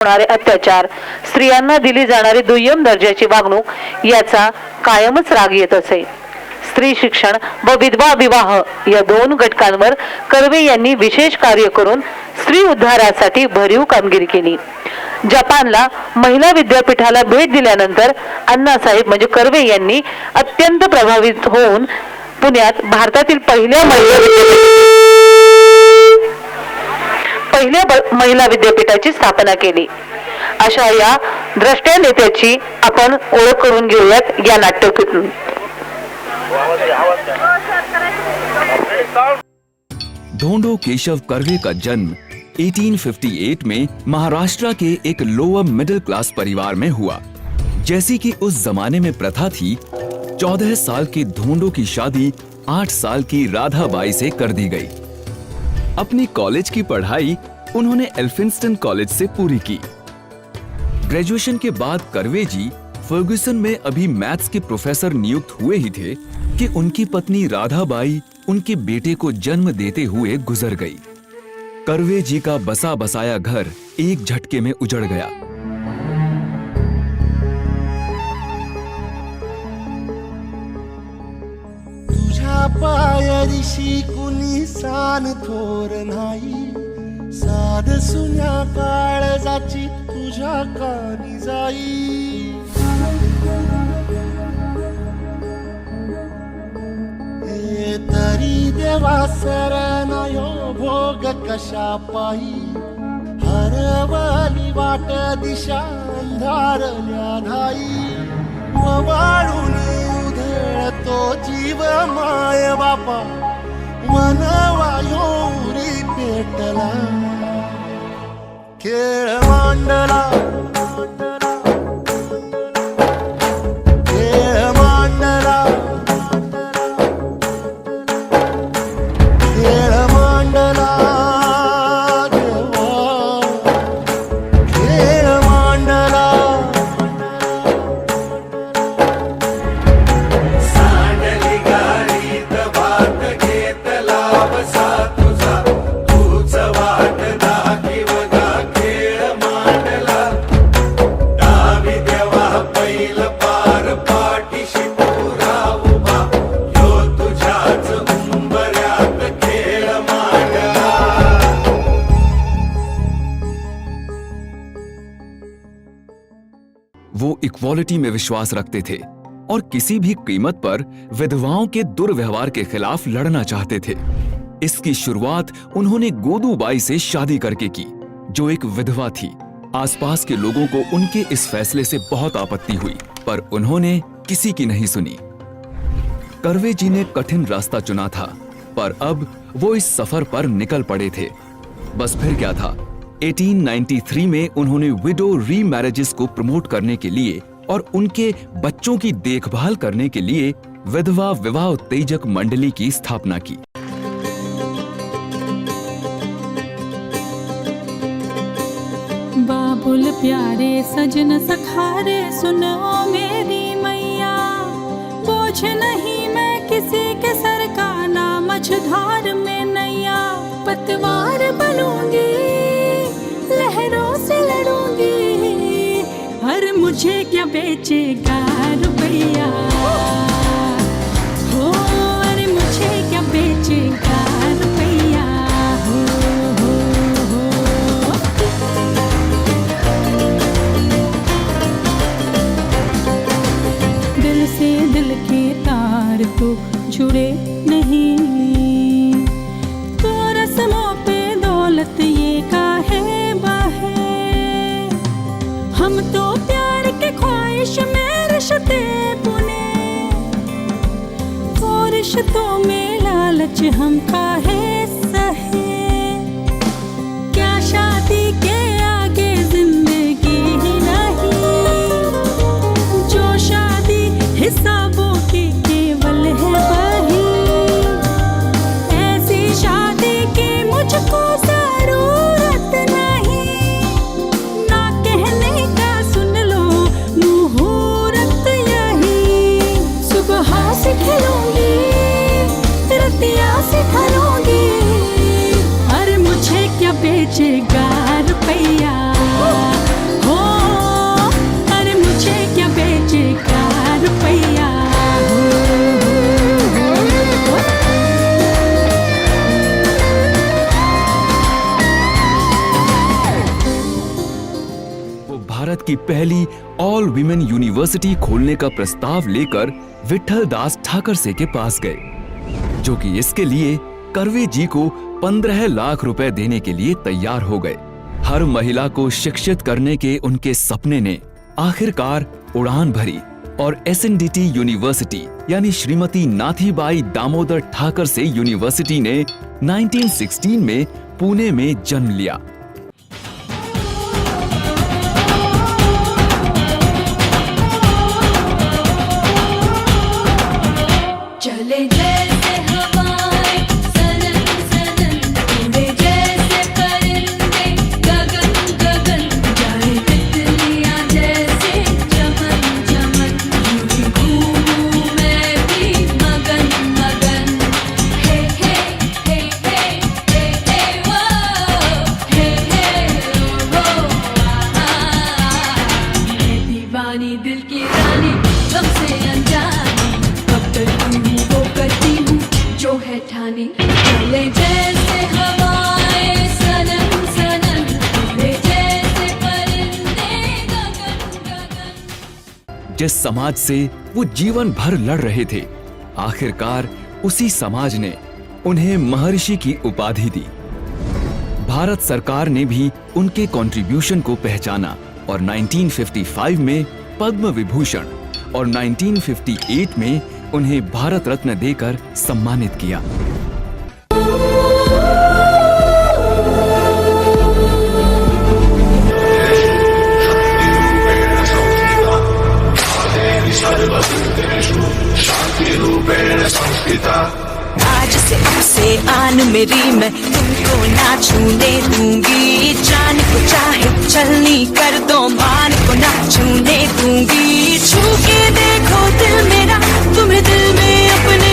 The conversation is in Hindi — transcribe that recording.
होणारे अत्याचार, स्त्रियांना दिली जाणारी दुय्यम दर्जाची वागणूक याचा कायमच राग येत असे. स्त्री शिक्षण व विधवा विवाह या दोन घटकांवर कर्वे यांनी विशेष कार्य करून स्त्री उद्धारासाठी भरीव कामगिरी केली. जपानला महिला विद्यापीठाला भेट दिल्यानंतर अण्णासाहेब म्हणजे कर्वे यांनी अत्यंत प्रभावित होऊन पुण्यात भारतातील पहिल्या महिला विद्यापीठाची स्थापना केली. अशा या द्रष्टया नेत्याची आपण ओळख करून घेऊयात या नाट्यकृतीतून. ढोंडो केशव कर्वे का जन्म 1858 में महाराष्ट्र के एक लोअर मिडिल क्लास परिवार में हुआ. जैसी कि उस जमाने में प्रथा थी, 14 साल के ढोंडो की शादी 8 साल की राधाबाई से कर दी गई. अपनी कॉलेज की पढ़ाई उन्होंने एल्फिंस्टन कॉलेज से पूरी की. ग्रेजुएशन के बाद कर्वे जी फर्गुसन में अभी मैथ्स के प्रोफेसर नियुक्त हुए ही थे कि उनकी पत्नी राधाबाई उनके बेटे को जन्म देते हुए गुजर गई. कर्वे जी का बसा बसाया घर एक झटके में उजड़ गया. तुझ्या पायरीशी कुणी सान थोर नाही, साध सुन्या काळजाची तुझ्या कानी जाई. हे तरी देवा सरनायो भोग कशा पायी, हरवली वाट दिशा अंधारल्या धाई. वाळून उधळतो जीव माय बापा, वनवायोरी पेटला खेळ मांडला. खेळ मांडला, खेळ मांडला देवा, खेळ मांडला. सांडली गाडीत भात घेतला बसा तुझा, तूच वाट दाखीव गा खेळ मांडला. डावी देवा पैल पार पाठीशी पुरा उभा, यो तुझ्याच उंबऱ्यात खेळ मांडला. वो इक्वालिटी में विश्वास रखते थे और किसी भी कीमत पर विधवाओं के दुर्व्यवहार के खिलाफ लड़ना चाहते थे. इसकी शुरुआत उन्होंने गोदूबाई से शादी करके की, जो एक विधवा थी. आसपास के लोगों को उनके इस फैसले से बहुत आपत्ति हुई, पर उन्होंने किसी की नहीं सुनी. कर्वे जी ने कठिन रास्ता चुना था, पर अब वो इस सफर पर निकल पड़े थे. बस फिर क्या था, 1893 में उन्होंने विडो रीमैरिजेस को प्रमोट करने के लिए और उनके बच्चों की देखभाल करने के लिए विधवा विवाह उत्तेजक मंडली की स्थापना की. बाबुल प्यारे सजन सखारे सुनो मेरी मैया, बोझ नहीं मैं किसी के सर का, ना मझधार में नैया. पतवार बनूंगी, लहरों से लड़ूंगी, हर मुझे क्या बेचेगा रुपया. हो अरे मुझे क्या बेचेगा रुपया. हो. दिल से दिल के तार तो जुड़े नहीं, तो रस्मों पे दौलत ये काहे बाहे. हम तो प्यार के ख्वाहिश में रिश्ते बुने, वो रिश्तों में लालच हम काहे सहे. क्या शादी के आगे जिंदगी ही नहीं, जो शादी हिसाबों की केवल है वही. ऐसी शादी की मुझको जरूरत नहीं, ना कहने का सुन लो मुहूर्त यही. सुबह से खिलूंगी, रतिया से ठहरूंगी, अरे मुझे क्या बेचेगा भारत की पहली ऑल विमेन यूनिवर्सिटी खोलने का प्रस्ताव लेकर विट्ठल दास ठाकरसे के पास गए, जो कि इसके लिए कर्वे जी को 15 लाख रुपए देने के लिए तैयार हो गए। हर महिला को शिक्षित करने के उनके सपने ने आखिरकार उड़ान भरी और SNDT यूनिवर्सिटी यानी श्रीमती नाथीबाई दामोदर ठाकरसे यूनिवर्सिटी ने 1916 में पुणे में जन्म लिया। चले जैसे हवाएं सनन सनन, उड़े जैसे परिंदे गगन गगन, जाए तितलियां जैसे चमन चमन, यूं घूमूं मैं भी मगन मगन। हे हे हे हे हे हे वो, हे हे वो मैं दीवानी दिल की रानी, तुमसे अनजानी, अब तक वो करती हूँ जो है ठानी। चले जैसे हवाएं सनन सनन, उड़े जैसे परिंदे गगन गगन। जिस समाज से वो जीवन भर लड़ रहे थे, आखिरकार उसी समाज ने उन्हें महर्षि की उपाधि दी। भारत सरकार ने भी उनके कंट्रीब्यूशन को पहचाना और 1955 में पद्म विभूषण और 1958 में उन्हें भारत रत्न देकर सम्मानित किया। आज से अब से आन मेरी, मैं तुमको ना छूने दूंगी। जान को चाहे चलनी कर दो, मान को ना छूने दूंगी। छू के देखो दिल मेरा, तुम्हें दिल में अपने